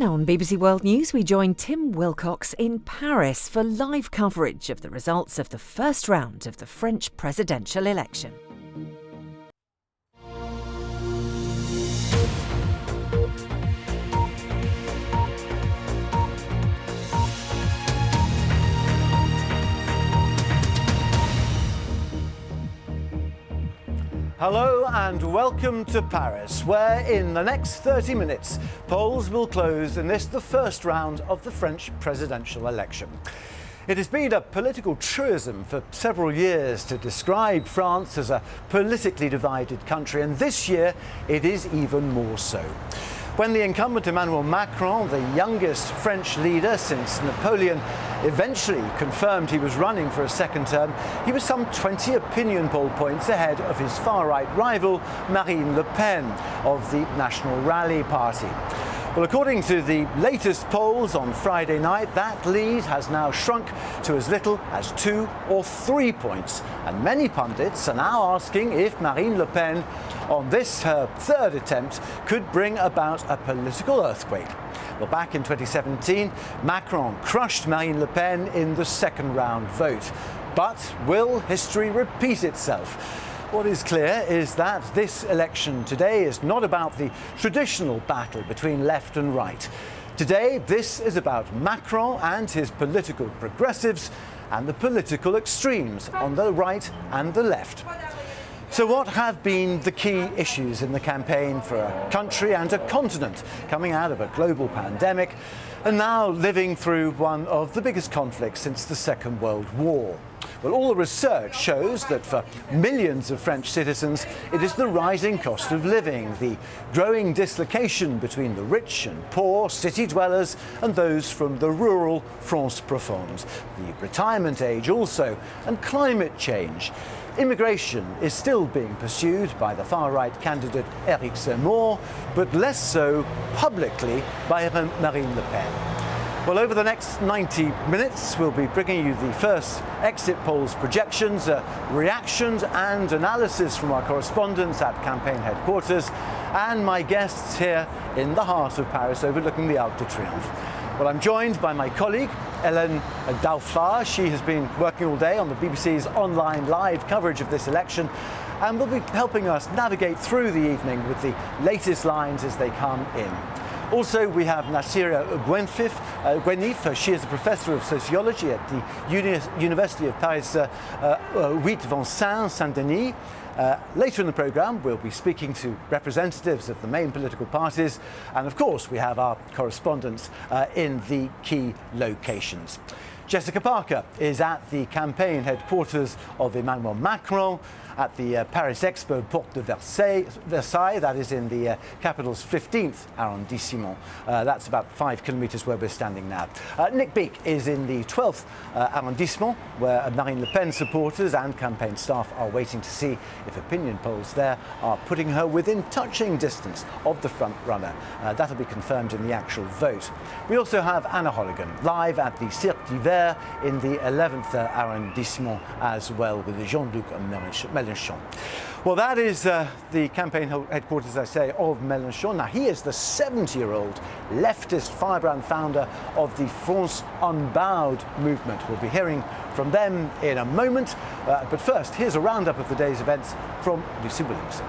Now on BBC World News, we join Tim Willcox in Paris for live coverage of the results of the first round of the French presidential election. Hello and welcome to Paris, where in the next 30 minutes, polls will close in the first round of the French presidential election. It has been a political truism for several years to describe France as a politically divided country, and this year it is even more so. When the incumbent Emmanuel Macron, the youngest French leader since Napoleon, eventually confirmed he was running for a second term, he was some 20 opinion poll points ahead of his far-right rival, Marine Le Pen, of the National Rally Party. Well, according to the latest polls on Friday night, that lead has now shrunk to as little as 2 or 3 points. And many pundits are now asking if Marine Le Pen, on this her third attempt, could bring about a political earthquake. Well, back in 2017, Macron crushed Marine Le Pen in the second round vote. But will history repeat itself? What is clear is that this election today is not about the traditional battle between left and right. Today, this is about Macron and his political progressives and the political extremes on the right and the left. So what have been the key issues in the campaign for a country and a continent coming out of a global pandemic and now living through one of the biggest conflicts since the Second World War? Well, all the research shows that for millions of French citizens, it is the rising cost of living, the growing dislocation between the rich and poor city dwellers and those from the rural France profonde, the retirement age also, and climate change. Immigration is still being pursued by the far-right candidate Éric Zemmour, but less so publicly by Marine Le Pen. Well, over the next 90 minutes, we'll be bringing you the first exit polls projections, reactions and analysis from our correspondents at campaign headquarters and my guests here in the heart of Paris overlooking the Arc de Triomphe. Well, I'm joined by my colleague, Hélène Dauphin. She has been working all day on the BBC's online live coverage of this election and will be helping us navigate through the evening with the latest lines as they come in. Also, we have Nassira Gwenif. She is a professor of sociology at the University of Paris 8 Vincennes, Saint-Denis. Later in the programme, we'll be speaking to representatives of the main political parties. And of course, we have our correspondents in the key locations. Jessica Parker is at the campaign headquarters of Emmanuel Macron at the Paris Expo Porte de Versailles, that is in the capital's 15th arrondissement. That's about 5 kilometres where we're standing now. Nick Beek is in the 12th arrondissement, where Marine Le Pen supporters and campaign staff are waiting to see if opinion polls there are putting her within touching distance of the front runner. That'll be confirmed in the actual vote. We also have Anna Holligan live at the Cirque d'Hiver in the 11th arrondissement as well with Jean-Luc Mélenchon. Well, that is the campaign headquarters, I say, of Mélenchon. Now, he is the 70-year-old leftist firebrand founder of the France Unbowed movement. We'll be hearing from them in a moment. But first, here's a roundup of the day's events from Lucy Williamson.